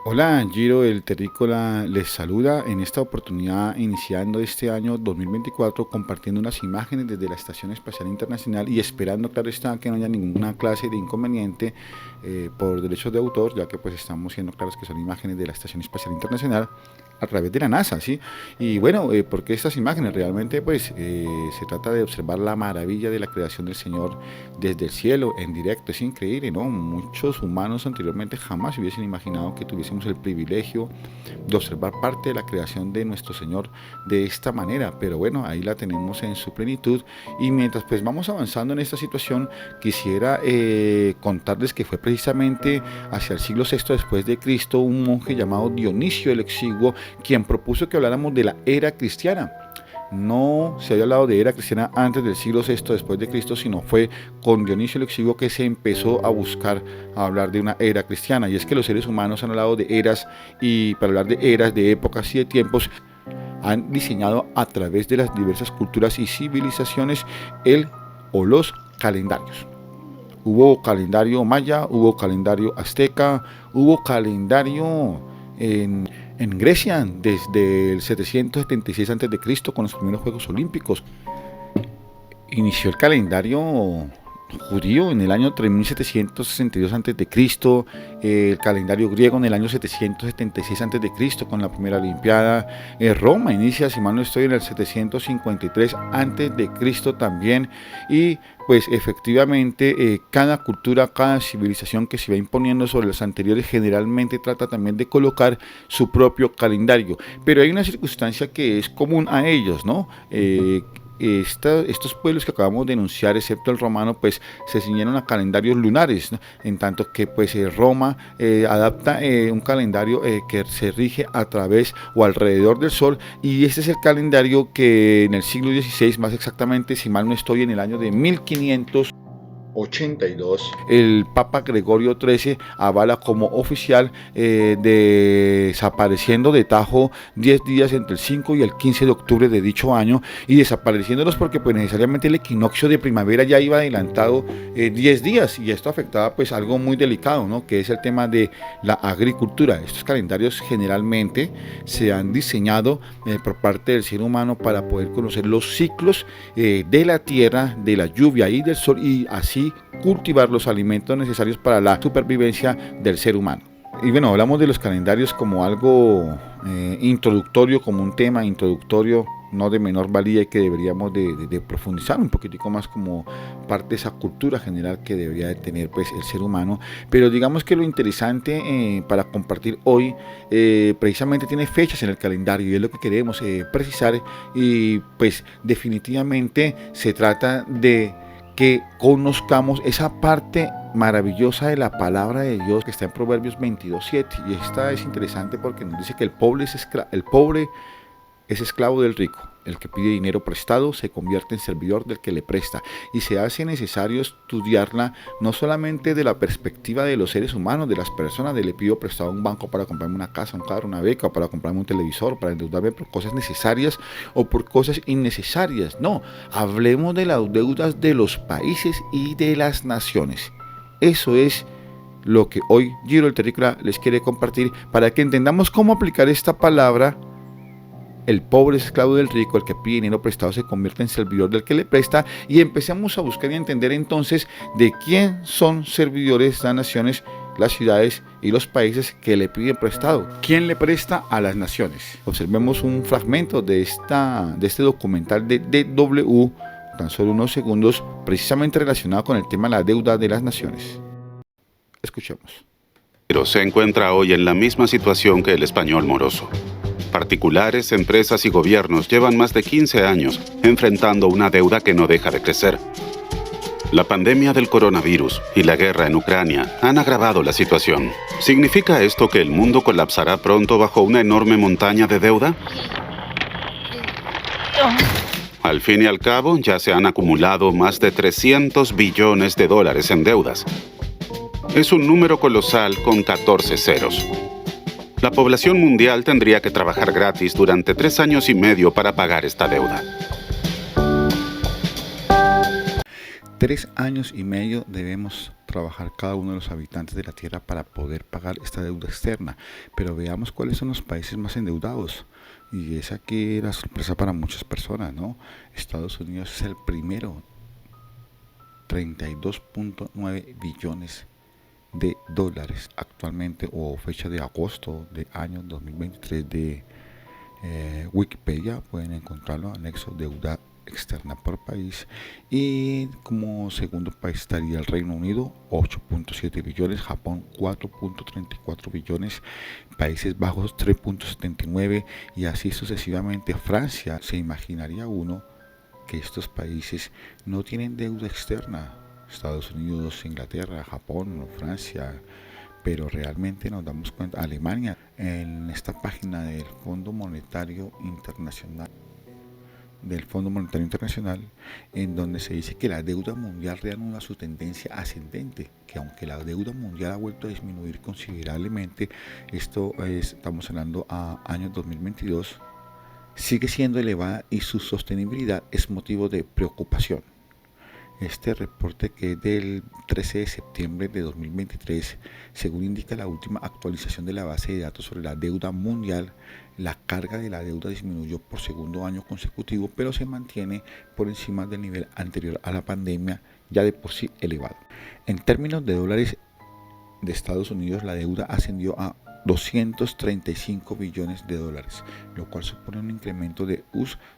Hola, Giro el Terrícola les saluda en esta oportunidad iniciando este año 2024 compartiendo unas imágenes desde la Estación Espacial Internacional y esperando, claro está, que no haya ninguna clase de inconveniente por derechos de autor, ya que pues estamos siendo claros que son imágenes de la Estación Espacial Internacional a través de la NASA, ¿sí? Y bueno, ¿por qué estas imágenes? Realmente pues se trata de observar la maravilla de la creación del Señor desde el cielo, en directo. Es increíble, ¿no? Muchos humanos anteriormente jamás se hubiesen imaginado que tuviésemos el privilegio de observar parte de la creación de nuestro Señor de esta manera, pero bueno, ahí la tenemos en su plenitud. Y mientras pues vamos avanzando en esta situación, quisiera contarles que fue precisamente hacia el siglo VI después de Cristo un monje llamado Dionisio el Exiguo quien propuso que habláramos de la era cristiana. No se había hablado de era cristiana antes del siglo VI después de Cristo, sino fue con Dionisio el Exiguo que se empezó a buscar a hablar de una era cristiana. Y es que los seres humanos han hablado de eras, y para hablar de eras, de épocas y de tiempos, han diseñado a través de las diversas culturas y civilizaciones el o los calendarios. Hubo calendario maya, hubo calendario azteca, hubo calendario en Grecia desde el 776 a.C. con los primeros Juegos Olímpicos. Inició el calendario judío en el año 3762 a.C., el calendario griego en el año 776 a.C. con la primera Olimpiada. Roma inicia, si mal no estoy, en el 753 a.C. también. Y pues efectivamente cada cultura, cada civilización que se va imponiendo sobre las anteriores generalmente trata también de colocar su propio calendario. Pero hay una circunstancia que es común a ellos, ¿no? Estos pueblos que acabamos de denunciar, excepto el romano, pues se ciñeron a calendarios lunares, ¿no? En tanto que pues Roma adapta un calendario que se rige a través o alrededor del sol, y este es el calendario que en el siglo XVI, más exactamente, si mal no estoy, en el año de 1582, el Papa Gregorio XIII avala como oficial, desapareciendo de tajo 10 días entre el 5 y el 15 de octubre de dicho año, y desapareciéndolos porque pues necesariamente el equinoccio de primavera ya iba adelantado 10 días, y esto afectaba pues algo muy delicado, ¿no? Que es el tema de la agricultura. Estos calendarios generalmente se han diseñado por parte del ser humano para poder conocer los ciclos de la tierra, de la lluvia y del sol, y así cultivar los alimentos necesarios para la supervivencia del ser humano. Y bueno, hablamos de los calendarios como algo introductorio, como un tema introductorio no de menor valía, y que deberíamos de profundizar un poquitico más como parte de esa cultura general que debería de tener pues el ser humano. Pero digamos que lo interesante para compartir hoy precisamente tiene fechas en el calendario, y es lo que queremos precisar. Y pues definitivamente se trata de que conozcamos esa parte maravillosa de la palabra de Dios que está en Proverbios 22:7. Y esta es interesante porque nos dice que el pobre es esclavo del rico. El que pide dinero prestado se convierte en servidor del que le presta. Y se hace necesario estudiarla no solamente de la perspectiva de los seres humanos, de las personas, de le pido prestado a un banco para comprarme una casa, un carro, una beca, o para comprarme un televisor, para endeudarme por cosas necesarias o por cosas innecesarias. No, hablemos de las deudas de los países y de las naciones. Eso es lo que hoy Giro el Terrícola les quiere compartir, para que entendamos cómo aplicar esta palabra. El pobre es esclavo del rico, el que pide dinero prestado se convierte en servidor del que le presta, y empecemos a buscar y a entender entonces de quién son servidores las naciones, las ciudades y los países que le piden prestado. ¿Quién le presta a las naciones? Observemos un fragmento de este documental de DW, tan solo unos segundos, precisamente relacionado con el tema de la deuda de las naciones. Escuchemos. Pero se encuentra hoy en la misma situación que el español moroso. Particulares, empresas y gobiernos llevan más de 15 años enfrentando una deuda que no deja de crecer. La pandemia del coronavirus y la guerra en Ucrania han agravado la situación. ¿Significa esto que el mundo colapsará pronto bajo una enorme montaña de deuda? Al fin y al cabo, ya se han acumulado más de 300 billones de dólares en deudas. Es un número colosal con 14 ceros. La población mundial tendría que trabajar gratis durante 3 años y medio para pagar esta deuda. 3 años y medio debemos trabajar cada uno de los habitantes de la Tierra para poder pagar esta deuda externa. Pero veamos cuáles son los países más endeudados. Y es aquí la sorpresa para muchas personas, ¿no? Estados Unidos es el primero, 32.9 billones de dólares actualmente, o fecha de agosto del año 2023 de Wikipedia. Pueden encontrarlo, anexo deuda externa por país. Y como segundo país estaría el Reino Unido, 8.7 billones, Japón 4.34 billones, Países Bajos 3.79 y así sucesivamente. Francia, se imaginaría uno que estos países no tienen deuda externa, Estados Unidos, Inglaterra, Japón, Francia, pero realmente nos damos cuenta, Alemania, en esta página del Fondo Monetario Internacional, en donde se dice que la deuda mundial reanuda su tendencia ascendente, que aunque la deuda mundial ha vuelto a disminuir considerablemente, estamos hablando a año 2022, sigue siendo elevada y su sostenibilidad es motivo de preocupación. Este reporte, que es del 13 de septiembre de 2023, según indica la última actualización de la base de datos sobre la deuda mundial, la carga de la deuda disminuyó por segundo año consecutivo, pero se mantiene por encima del nivel anterior a la pandemia, ya de por sí elevado. En términos de dólares de Estados Unidos, la deuda ascendió a 235 billones de dólares, lo cual supone un incremento de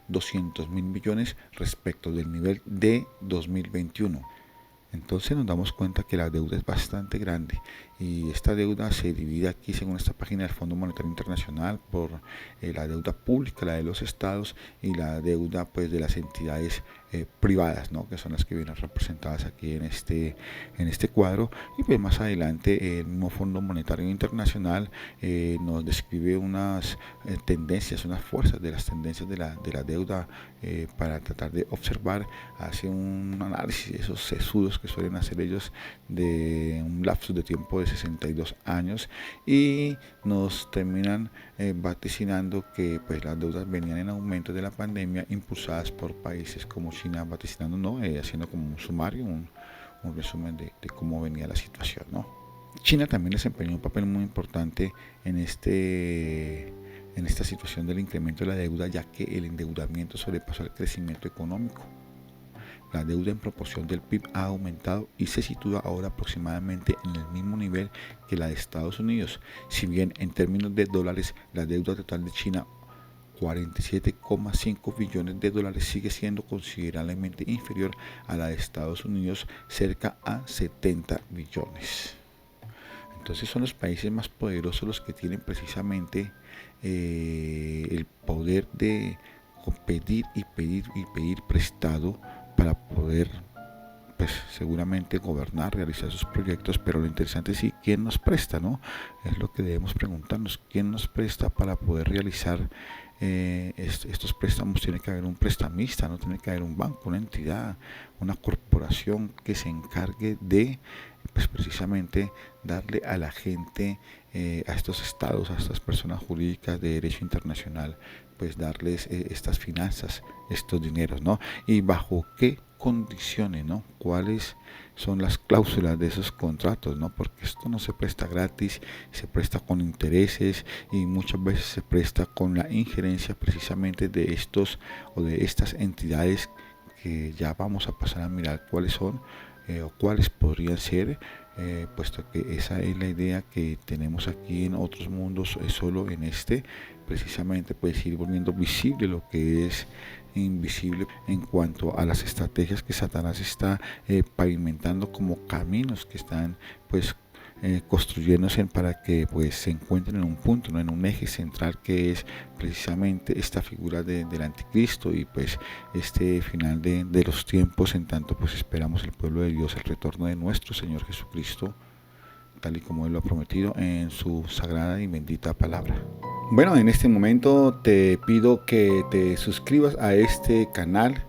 200 mil millones respecto del nivel de 2021. Entonces nos damos cuenta que la deuda es bastante grande, y esta deuda se divide aquí, según esta página del Fondo Monetario Internacional, por la deuda pública, la de los estados, y la deuda pues de las entidades privadas, ¿no? Que son las que vienen representadas aquí en este cuadro. Y pues más adelante el mismo Fondo Monetario Internacional nos describe unas tendencias, unas fuerzas de las tendencias de la deuda, para tratar de observar, hace un análisis de esos sesudos que suelen hacer ellos de un lapso de tiempo de 62 años, y nos terminan vaticinando que pues las deudas venían en aumento de la pandemia, impulsadas por países como China, vaticinando, ¿no? Haciendo como un sumario, un resumen de cómo venía la situación, ¿no? China también desempeñó un papel muy importante en esta situación del incremento de la deuda, ya que el endeudamiento sobrepasó el crecimiento económico. La deuda en proporción del PIB ha aumentado y se sitúa ahora aproximadamente en el mismo nivel que la de Estados Unidos. Si bien en términos de dólares, la deuda total de China, 47,5 billones de dólares, sigue siendo considerablemente inferior a la de Estados Unidos, cerca a 70 billones. Entonces son los países más poderosos los que tienen precisamente el poder de pedir y pedir prestado para poder, pues seguramente, gobernar, realizar sus proyectos. Pero lo interesante es sí, quién nos presta, ¿no? Es lo que debemos preguntarnos, quién nos presta para poder realizar estos préstamos. Tiene que haber un prestamista, no tiene que haber un banco, una entidad, una corporación que se encargue de, pues precisamente, darle a la gente, a estos estados, a estas personas jurídicas de derecho internacional, pues darles estas finanzas, estos dineros, ¿no? Y bajo qué condiciones, ¿no? Cuáles son las cláusulas de esos contratos, ¿no? Porque esto no se presta gratis, se presta con intereses, y muchas veces se presta con la injerencia precisamente de estos o de estas entidades, que ya vamos a pasar a mirar cuáles son, o cuáles podrían ser, puesto que esa es la idea que tenemos aquí en otros mundos. Solo en este precisamente puede ir volviendo visible lo que es invisible, en cuanto a las estrategias que Satanás está pavimentando como caminos que están pues construyéndose para que pues se encuentren en un punto, ¿no? En un eje central, que es precisamente esta figura del anticristo, y pues este final de los tiempos, en tanto pues esperamos el pueblo de Dios, el retorno de nuestro Señor Jesucristo, tal y como Él lo ha prometido en su sagrada y bendita palabra. Bueno, en este momento te pido que te suscribas a este canal,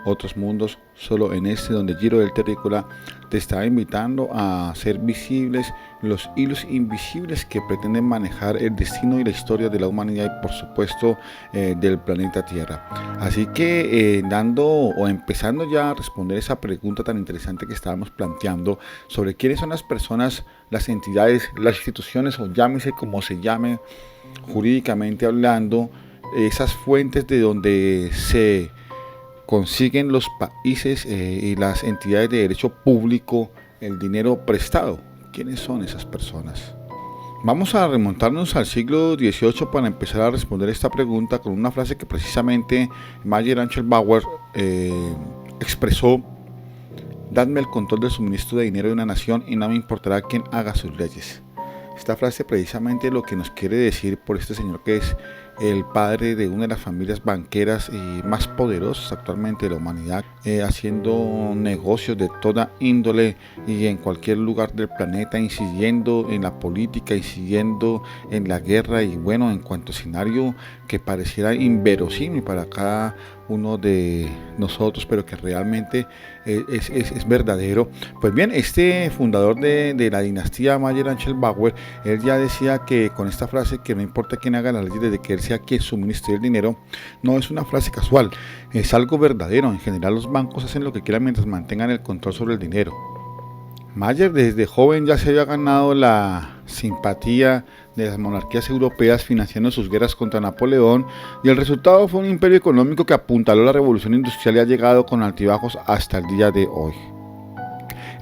Otros Mundos, solo en este, donde Giro del Terrícola te está invitando a hacer visibles los hilos invisibles que pretenden manejar el destino y la historia de la humanidad y por supuesto del planeta Tierra. Así que dando o empezando ya a responder esa pregunta tan interesante que estábamos planteando sobre quiénes son las personas, las entidades, las instituciones o llámese como se llame jurídicamente hablando, esas fuentes de donde se consiguen los países y las entidades de derecho público el dinero prestado. ¿Quiénes son esas personas? Vamos a remontarnos al siglo XVIII para empezar a responder esta pregunta con una frase que precisamente Mayer Anchelbauer expresó: dadme el control del suministro de dinero de una nación y no me importará quién haga sus leyes. Esta frase precisamente lo que nos quiere decir por este señor, que es el padre de una de las familias banqueras más poderosas actualmente de la humanidad, haciendo negocios de toda índole y en cualquier lugar del planeta, incidiendo en la política, incidiendo en la guerra y bueno, en cuanto escenario que pareciera inverosímil para cada uno de nosotros, pero que realmente es verdadero. Pues bien, este fundador de la dinastía Mayer Anchelbauer, él ya decía que con esta frase, que no importa quién haga la ley desde que él sea quien suministre el dinero, no es una frase casual, es algo verdadero. En general los bancos hacen lo que quieran mientras mantengan el control sobre el dinero. Mayer desde joven ya se había ganado la simpatía de las monarquías europeas financiando sus guerras contra Napoleón, y el resultado fue un imperio económico que apuntaló la revolución industrial y ha llegado con altibajos hasta el día de hoy.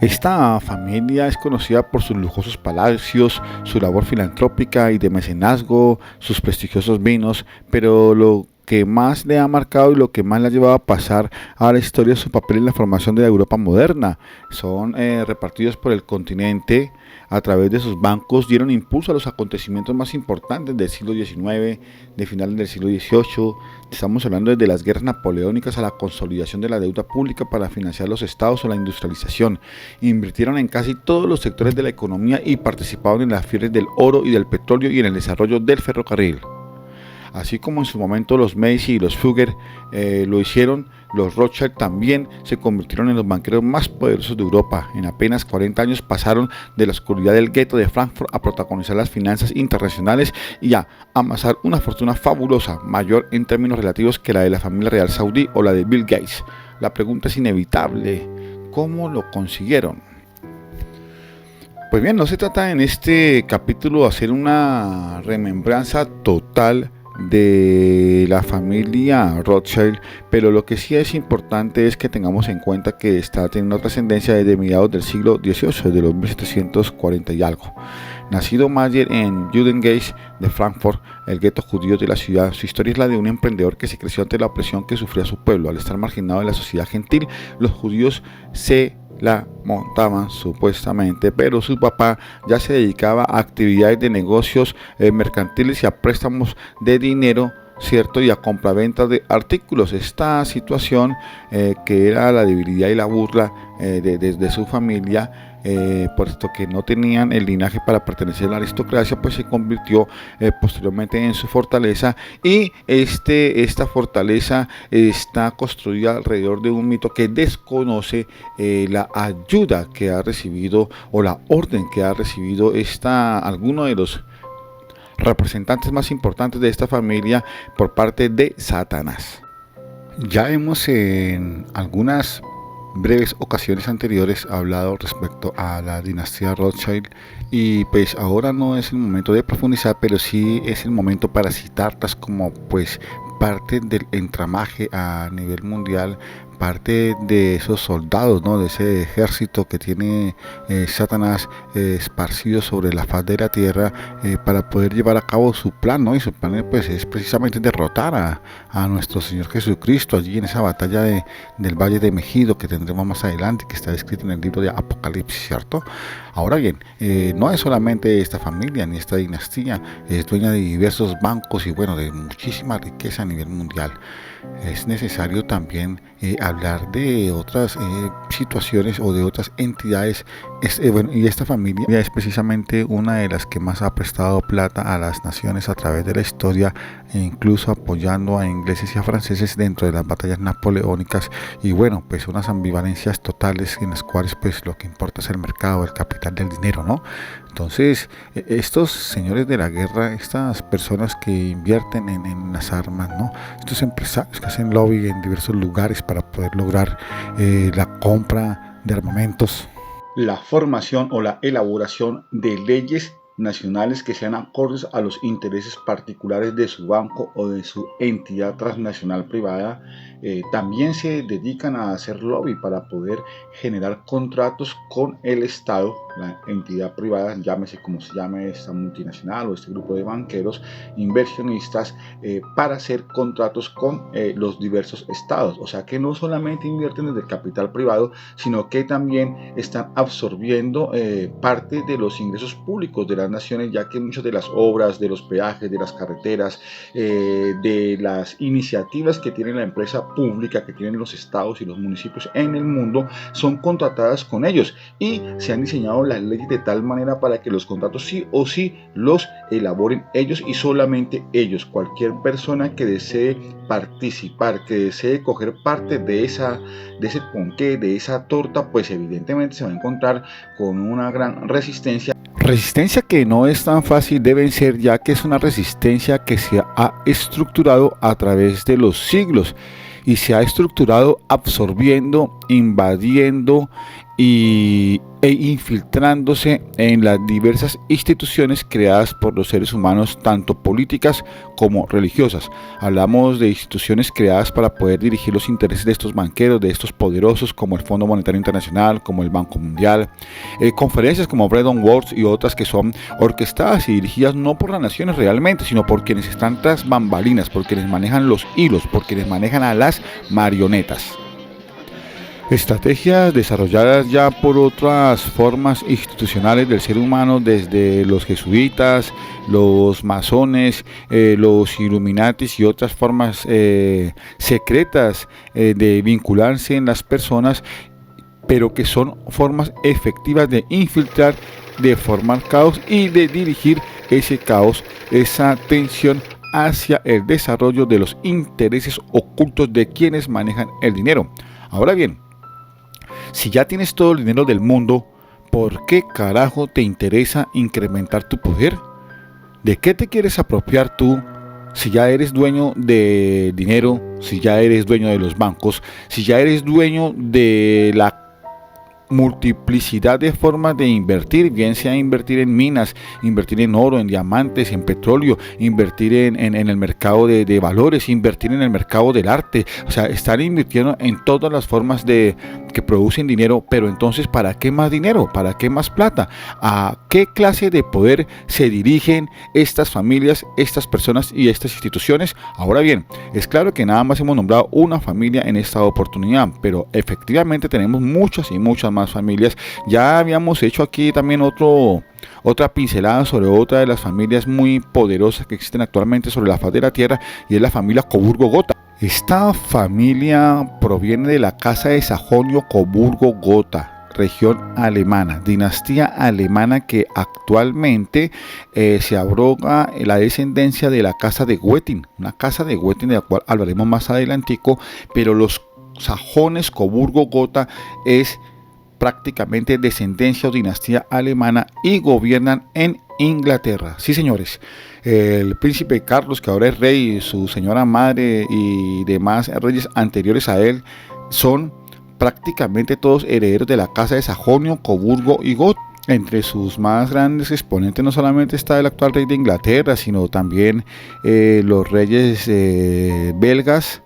Esta familia es conocida por sus lujosos palacios, su labor filantrópica y de mecenazgo, sus prestigiosos vinos, pero lo que más le ha marcado y lo que más le ha llevado a pasar a la historia es su papel en la formación de la Europa moderna. Son repartidos por el continente a través de sus bancos, dieron impulso a los acontecimientos más importantes del siglo XIX, de finales del siglo XVIII. Estamos hablando desde las guerras napoleónicas a la consolidación de la deuda pública para financiar los estados o la industrialización. Invirtieron en casi todos los sectores de la economía y participaron en las fiebres del oro y del petróleo y en el desarrollo del ferrocarril. Así como en su momento los Medici y los Fugger lo hicieron, los Rothschild también se convirtieron en los banqueros más poderosos de Europa. En apenas 40 años pasaron de la oscuridad del gueto de Frankfurt a protagonizar las finanzas internacionales y a amasar una fortuna fabulosa, mayor en términos relativos que la de la familia real saudí o la de Bill Gates. La pregunta es inevitable: ¿cómo lo consiguieron? Pues bien, no se trata en este capítulo de hacer una remembranza total de la familia Rothschild, pero lo que sí es importante es que tengamos en cuenta que está teniendo trascendencia desde mediados del siglo XVIII, de los 1740 y algo. Nacido Mayer en Judengasse de Frankfurt, el gueto judío de la ciudad, su historia es la de un emprendedor que se creció ante la opresión que sufría su pueblo. Al estar marginado de la sociedad gentil, los judíos se la montaban supuestamente, pero su papá ya se dedicaba a actividades de negocios mercantiles y a préstamos de dinero, ¿cierto? Y a compraventa de artículos. Esta situación que era la debilidad y la burla de su familia, puesto que no tenían el linaje para pertenecer a la aristocracia, pues se convirtió posteriormente en su fortaleza, y esta fortaleza está construida alrededor de un mito que desconoce la ayuda que ha recibido o la orden que ha recibido alguno de los representantes más importantes de esta familia por parte de Satanás. Ya hemos en algunas breves ocasiones anteriores hablado respecto a la dinastía Rothschild, y pues ahora no es el momento de profundizar, pero sí es el momento para citarlas como pues parte del entramaje a nivel mundial, parte de esos soldados, ¿no? De ese ejército que tiene Satanás esparcido sobre la faz de la tierra para poder llevar a cabo su plan, ¿no? Y su plan pues es precisamente derrotar a nuestro Señor Jesucristo allí en esa batalla del Valle de Megido que tendremos más adelante, que está descrito en el libro de Apocalipsis, ¿cierto? Ahora bien, no es solamente esta familia ni esta dinastía, es dueña de diversos bancos y bueno, de muchísima riqueza a nivel mundial. Es necesario también hablar de otras situaciones o de otras entidades, y esta familia es precisamente una de las que más ha prestado plata a las naciones a través de la historia, e incluso apoyando a ingleses y a franceses dentro de las batallas napoleónicas. Y bueno, pues unas ambivalencias totales en las cuales pues lo que importa es el mercado, el capital del dinero, ¿no? Entonces, estos señores de la guerra, estas personas que invierten en las armas, ¿no? Estos empresarios que hacen lobby en diversos lugares para poder lograr la compra de armamentos, la formación o la elaboración de leyes nacionales que sean acordes a los intereses particulares de su banco o de su entidad transnacional privada, también se dedican a hacer lobby para poder generar contratos con el Estado, la entidad privada, llámese como se llame esta multinacional o este grupo de banqueros, inversionistas, para hacer contratos con los diversos estados. O sea que no solamente invierten desde el capital privado, sino que también están absorbiendo parte de los ingresos públicos de las naciones, ya que muchas de las obras, de los peajes, de las carreteras, de las iniciativas que tiene la empresa pública, que tienen los estados y los municipios en el mundo, son contratadas con ellos, y se han diseñado las leyes de tal manera para que los contratos sí o sí los elaboren ellos y solamente ellos. Cualquier persona que desee participar, que desee coger parte de ese ponqué, de esa torta, pues evidentemente se va a encontrar con una gran resistencia. Resistencia que no es tan fácil de vencer, ya que es una resistencia que se ha estructurado a través de los siglos y se ha estructurado absorbiendo, invadiendo e infiltrándose en las diversas instituciones creadas por los seres humanos, tanto políticas como religiosas. Hablamos de instituciones creadas para poder dirigir los intereses de estos banqueros, de estos poderosos, como el Fondo Monetario Internacional, como el Banco Mundial, conferencias como Bretton Woods y otras que son orquestadas y dirigidas no por las naciones realmente, sino por quienes están tras bambalinas, por quienes manejan los hilos, por quienes manejan a las marionetas. Estrategias desarrolladas ya por otras formas institucionales del ser humano, desde los jesuitas, los masones, los Illuminatis y otras formas secretas de vincularse en las personas, pero que son formas efectivas de infiltrar, de formar caos y de dirigir ese caos, esa tensión hacia el desarrollo de los intereses ocultos de quienes manejan el dinero. Ahora bien, si ya tienes todo el dinero del mundo, ¿por qué carajo te interesa incrementar tu poder? ¿De qué te quieres apropiar tú si ya eres dueño de dinero, si ya eres dueño de los bancos, si ya eres dueño de la multiplicidad de formas de invertir, bien sea invertir en minas, invertir en oro, en diamantes, en petróleo, invertir en el mercado de valores, invertir en el mercado del arte? O sea, están invirtiendo en todas las formas que producen dinero, pero entonces, ¿para qué más dinero? ¿Para qué más plata? ¿A qué clase de poder se dirigen estas familias, estas personas y estas instituciones? Ahora bien, es claro que nada más hemos nombrado una familia en esta oportunidad, pero efectivamente tenemos muchas y muchas más familias. Ya habíamos hecho aquí también otra pincelada sobre otra de las familias muy poderosas que existen actualmente sobre la faz de la tierra, y es la familia Coburgo-Gotha. Esta familia proviene de la casa de Sajonia-Coburgo-Gotha, región alemana, dinastía alemana que actualmente se abroga la descendencia de la casa de Wettin, una casa de Wettin de la cual hablaremos más adelantico, pero los sajones Coburgo-Gotha es prácticamente descendencia o dinastía alemana y gobiernan en Inglaterra. Sí, señores, el príncipe Carlos, que ahora es rey, su señora madre y demás reyes anteriores a él son prácticamente todos herederos de la casa de Sajonia, Coburgo y Gotha. Entre sus más grandes exponentes no solamente está el actual rey de Inglaterra, sino también los reyes belgas.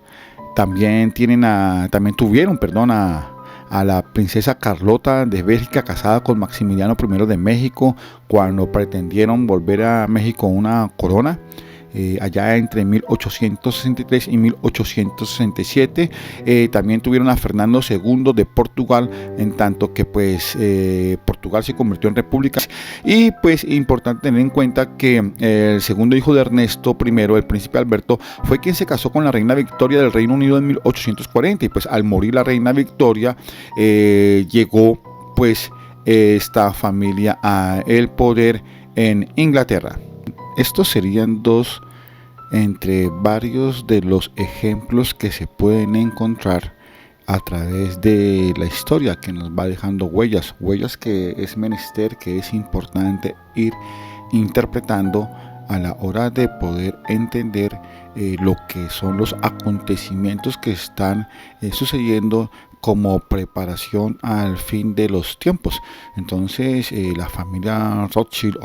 También tuvieron a la princesa Carlota de Bélgica, casada con Maximiliano I de México, cuando pretendieron volver a México una corona. allá entre 1863 y 1867. También tuvieron a Fernando II de Portugal, en tanto que pues Portugal se convirtió en república. Y pues importante tener en cuenta que el segundo hijo de Ernesto I, el príncipe Alberto, fue quien se casó con la reina Victoria del Reino Unido en 1840, y pues al morir la reina Victoria llegó pues esta familia a el poder en Inglaterra. Estos serían dos entre varios de los ejemplos que se pueden encontrar a través de la historia, que nos va dejando huellas que es menester, que es importante ir interpretando a la hora de poder entender lo que son los acontecimientos que están sucediendo como preparación al fin de los tiempos. Entonces la familia Rothschild,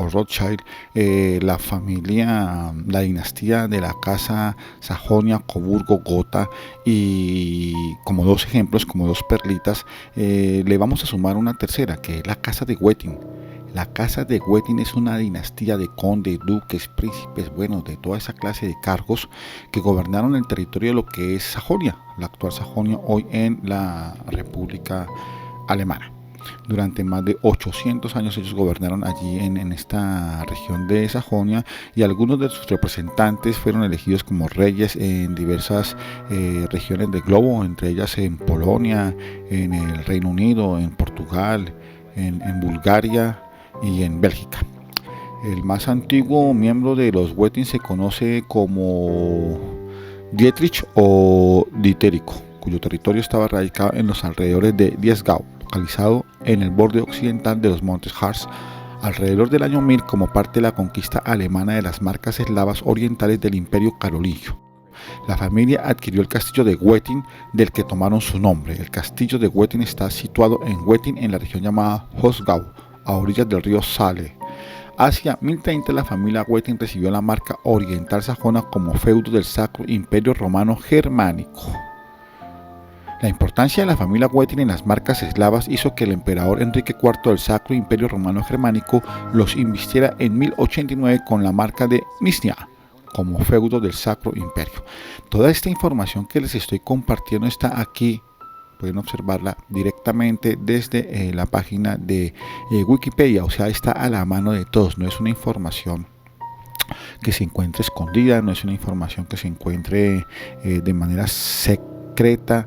la dinastía de la casa Sajonia, Coburgo, Gotha, y como dos ejemplos, como dos perlitas, le vamos a sumar una tercera, que es la casa de Wettin. La casa de Wettin es una dinastía de condes, duques, príncipes, bueno, de toda esa clase de cargos que gobernaron el territorio de lo que es Sajonia, la actual Sajonia, hoy en la República Alemana. Durante más de 800 años ellos gobernaron allí en esta región de Sajonia, y algunos de sus representantes fueron elegidos como reyes en diversas regiones del globo, entre ellas en Polonia, en el Reino Unido, en Portugal, en Bulgaria y en Bélgica. El más antiguo miembro de los Wettin se conoce como Dietrich o Ditérico, cuyo territorio estaba radicado en los alrededores de Diezgau, localizado en el borde occidental de los montes Harz, alrededor del año 1000, como parte de la conquista alemana de las marcas eslavas orientales del Imperio Carolingio. La familia adquirió el castillo de Wettin, del que tomaron su nombre. El castillo de Wettin está situado en Wettin, en la región llamada Hochgau, a orillas del río Saale. Hacia 1030 la familia Wettin recibió la marca oriental sajona como feudo del Sacro Imperio Romano Germánico. La importancia de la familia Wettin en las marcas eslavas hizo que el emperador Enrique IV del Sacro Imperio Romano Germánico los invistiera en 1089 con la marca de Misnia como feudo del Sacro Imperio. Toda esta información que les estoy compartiendo está aquí. Pueden observarla directamente desde la página de Wikipedia, o sea, está a la mano de todos. No es una información que se encuentre escondida, no es una información que se encuentre de manera secreta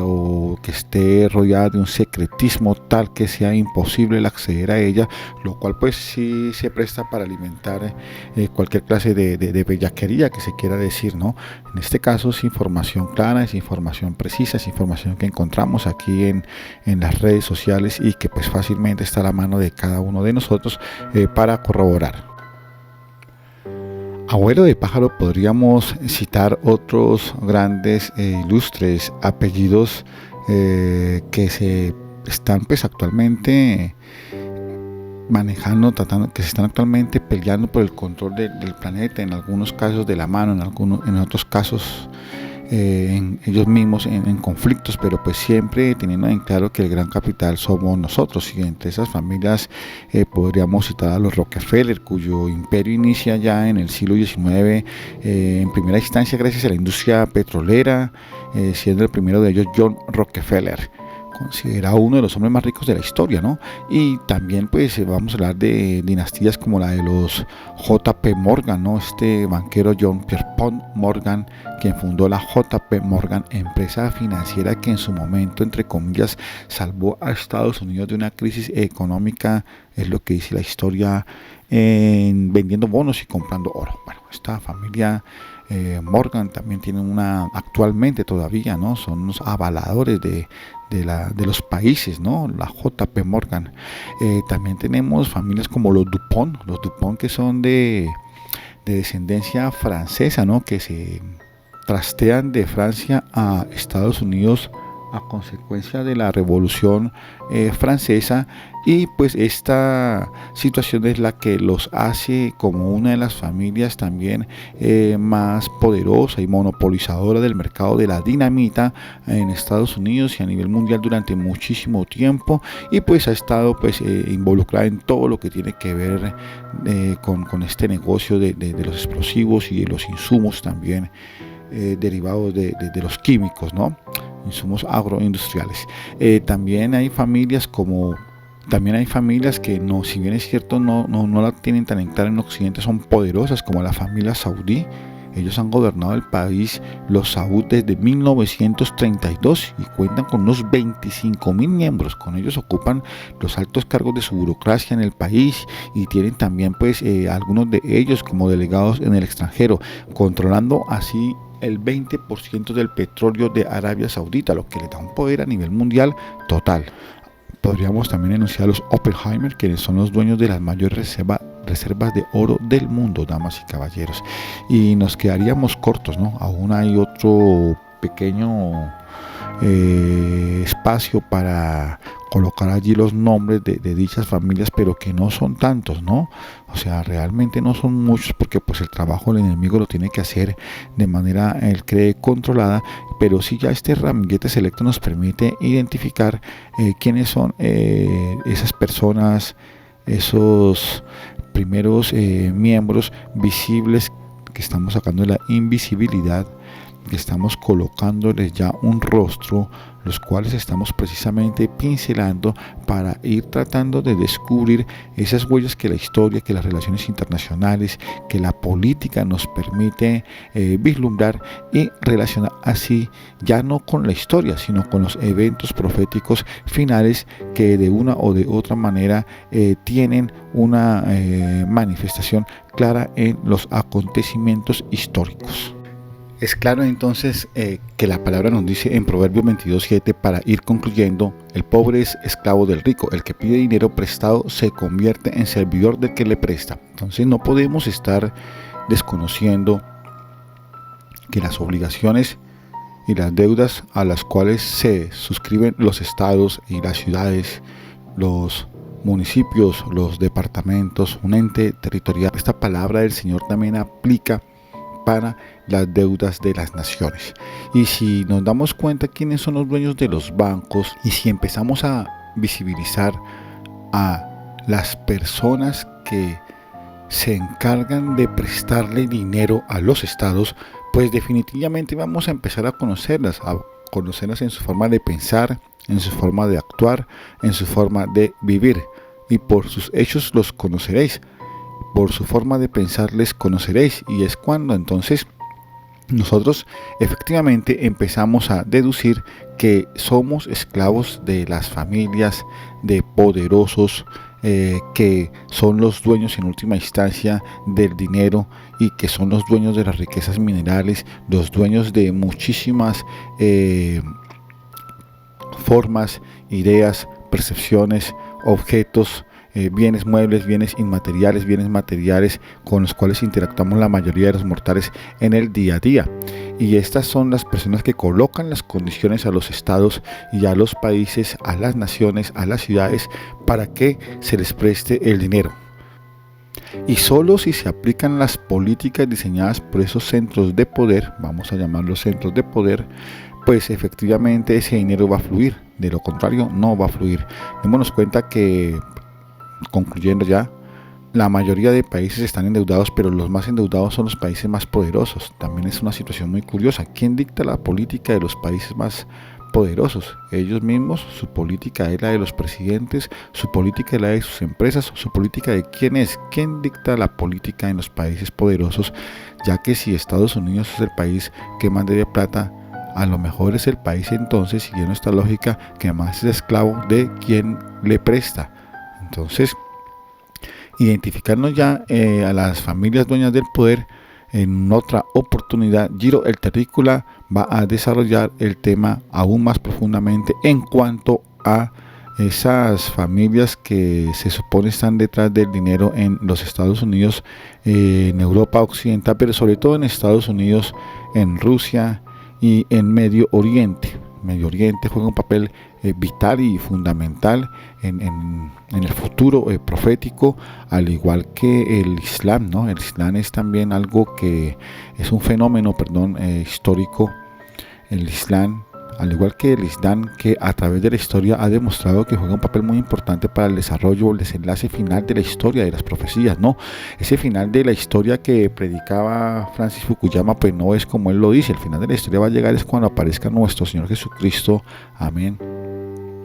o que esté rodeada de un secretismo tal que sea imposible el acceder a ella, lo cual pues sí se presta para alimentar cualquier clase de bellaquería que se quiera decir, ¿no? En este caso es información clara, es información precisa, es información que encontramos aquí en las redes sociales y que pues fácilmente está a la mano de cada uno de nosotros para corroborar. Abuelo de pájaro, podríamos citar otros grandes ilustres apellidos que se están pues actualmente manejando, que se están actualmente peleando por el control del planeta, en algunos casos de la mano, en otros casos en ellos mismos en conflictos, pero pues siempre teniendo en claro que el gran capital somos nosotros. Y entre esas familias podríamos citar a los Rockefeller, cuyo imperio inicia ya en el siglo XIX, en primera instancia gracias a la industria petrolera, siendo el primero de ellos John Rockefeller, considerado uno de los hombres más ricos de la historia, ¿no? Y también pues vamos a hablar de dinastías como la de los J.P. Morgan, ¿no? Este banquero John Pierpont Morgan, quien fundó la J.P. Morgan, empresa financiera que en su momento, entre comillas, salvó a Estados Unidos de una crisis económica, es lo que dice la historia, vendiendo bonos y comprando oro. Bueno, esta familia Morgan también tiene actualmente todavía, ¿no? Son unos avaladores de los países, ¿no? La J.P. Morgan. También tenemos familias como los Dupont que son de descendencia francesa, ¿no? Que se trastean de Francia a Estados Unidos a consecuencia de la Revolución Francesa, y pues esta situación es la que los hace como una de las familias también más poderosa y monopolizadora del mercado de la dinamita en Estados Unidos y a nivel mundial durante muchísimo tiempo, y pues ha estado pues involucrada en todo lo que tiene que ver con este negocio de los explosivos y de los insumos también derivados de los químicos, ¿no? Insumos agroindustriales. También hay familias que no, si bien es cierto, no la tienen tan en clara en Occidente, son poderosas, como la familia saudí. Ellos han gobernado el país, los Saud, desde 1932 y cuentan con unos 25.000 miembros. Con ellos ocupan los altos cargos de su burocracia en el país y tienen también pues algunos de ellos como delegados en el extranjero, controlando así el 20% del petróleo de Arabia Saudita, lo que le da un poder a nivel mundial total. Podríamos también enunciar a los Oppenheimer, quienes son los dueños de las mayores reservas de oro del mundo, damas y caballeros. Y nos quedaríamos cortos, ¿no? Aún hay otro pequeño espacio para colocar allí los nombres de dichas familias, pero que no son tantos, ¿no? O sea, realmente no son muchos, porque pues el trabajo del enemigo lo tiene que hacer de manera, él cree, controlada, pero sí ya este ramillete selecto nos permite identificar quiénes son esas personas, esos primeros miembros visibles que estamos sacando de la invisibilidad, que estamos colocándoles ya un rostro, los cuales estamos precisamente pincelando para ir tratando de descubrir esas huellas que la historia, que las relaciones internacionales, que la política nos permite vislumbrar y relacionar así, ya no con la historia, sino con los eventos proféticos finales que de una o de otra manera tienen una manifestación clara en los acontecimientos históricos. Es claro entonces que la palabra nos dice en Proverbios 22:7, para ir concluyendo: el pobre es esclavo del rico, el que pide dinero prestado se convierte en servidor del que le presta. Entonces no podemos estar desconociendo que las obligaciones y las deudas a las cuales se suscriben los estados y las ciudades, los municipios, los departamentos, un ente territorial, esta palabra del Señor también aplica para las deudas de las naciones. Y si nos damos cuenta quiénes son los dueños de los bancos, y si empezamos a visibilizar a las personas que se encargan de prestarle dinero a los estados, pues definitivamente vamos a empezar a conocerlas en su forma de pensar, en su forma de actuar, en su forma de vivir. Y por sus hechos los conoceréis, por su forma de pensar les conoceréis. Y es cuando entonces nosotros efectivamente empezamos a deducir que somos esclavos de las familias de poderosos que son los dueños en última instancia del dinero, y que son los dueños de las riquezas minerales, los dueños de muchísimas formas, ideas, percepciones, objetos, bienes muebles, bienes inmateriales, bienes materiales, con los cuales interactuamos la mayoría de los mortales en el día a día. Y estas son las personas que colocan las condiciones a los estados y a los países, a las naciones, a las ciudades, para que se les preste el dinero. Y solo si se aplican las políticas diseñadas por esos centros de poder, vamos a llamarlos centros de poder, pues efectivamente ese dinero va a fluir. De lo contrario, no va a fluir. Démonos cuenta que, concluyendo ya, la mayoría de países están endeudados, pero los más endeudados son los países más poderosos. También es una situación muy curiosa. ¿Quién dicta la política de los países más poderosos? Ellos mismos. Su política es la de los presidentes, su política es la de sus empresas, su política de quién es. ¿Quién dicta la política en los países poderosos? Ya que si Estados Unidos es el país que más debe plata, a lo mejor es el país entonces, siguiendo esta lógica, que más es esclavo de quien le presta. Entonces, identificarnos ya a las familias dueñas del poder. En otra oportunidad, Giro el Terrícola va a desarrollar el tema aún más profundamente en cuanto a esas familias que se supone están detrás del dinero en los Estados Unidos, en Europa occidental, pero sobre todo en Estados Unidos, en Rusia y en Medio Oriente. Medio Oriente juega un papel vital y fundamental en el futuro profético, al igual que el Islam, ¿no? El Islam es también algo que es un fenómeno, histórico. El Islam, al igual que el Islam, que a través de la historia ha demostrado que juega un papel muy importante para el desarrollo, el desenlace final de la historia, de las profecías, ¿no? Ese final de la historia que predicaba Francis Fukuyama, pues no es como él lo dice. El final de la historia va a llegar es cuando aparezca nuestro Señor Jesucristo. Amén.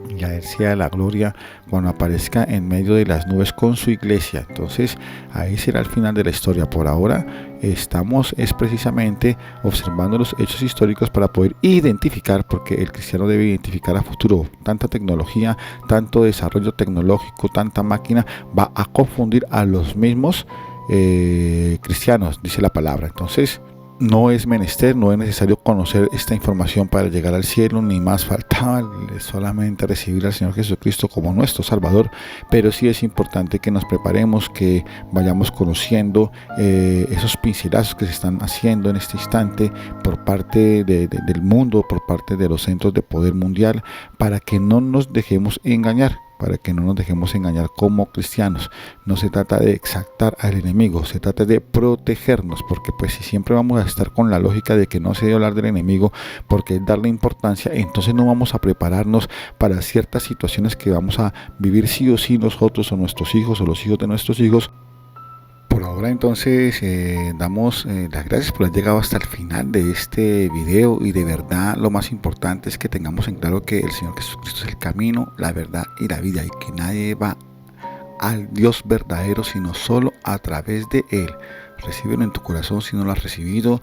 Y a Él sea la gloria, cuando aparezca en medio de las nubes con su iglesia. Entonces ahí será el final de la historia. Por ahora estamos precisamente observando los hechos históricos para poder identificar, porque el cristiano debe identificar a futuro. Tanta tecnología, tanto desarrollo tecnológico, tanta máquina va a confundir a los mismos cristianos, dice la palabra. Entonces no es menester, no es necesario conocer esta información para llegar al cielo, ni más faltaba solamente recibir al Señor Jesucristo como nuestro Salvador, pero sí es importante que nos preparemos, que vayamos conociendo esos pincelazos que se están haciendo en este instante por parte del mundo, por parte de los centros de poder mundial, para que no nos dejemos engañar. Como cristianos. No se trata de exaltar al enemigo, se trata de protegernos, porque pues si siempre vamos a estar con la lógica de que no se debe hablar del enemigo porque es darle importancia, entonces no vamos a prepararnos para ciertas situaciones que vamos a vivir sí o sí nosotros o nuestros hijos o los hijos de nuestros hijos. Por ahora entonces damos las gracias por haber llegado hasta el final de este video, y de verdad lo más importante es que tengamos en claro que el Señor Jesucristo es el camino, la verdad y la vida, y que nadie va al Dios verdadero sino solo a través de Él. Recíbelo en tu corazón si no lo has recibido.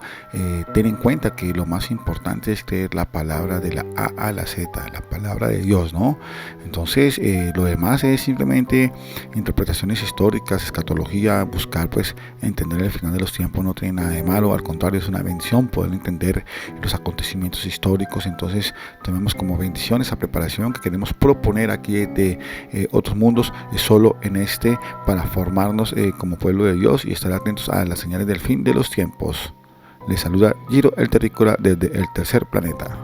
Ten en cuenta que lo más importante es creer la palabra de la A a la Z, la palabra de Dios, ¿no? Entonces lo demás es simplemente interpretaciones históricas, escatología, buscar pues entender el final de los tiempos. No tiene nada de malo, al contrario, es una bendición poder entender los acontecimientos históricos. Entonces tomemos como bendición esa preparación que queremos proponer aquí de otros mundos, solo en este, para formarnos como pueblo de Dios y estar atentos a las señales del fin de los tiempos. Les saluda Giro el Terrícola desde el tercer planeta.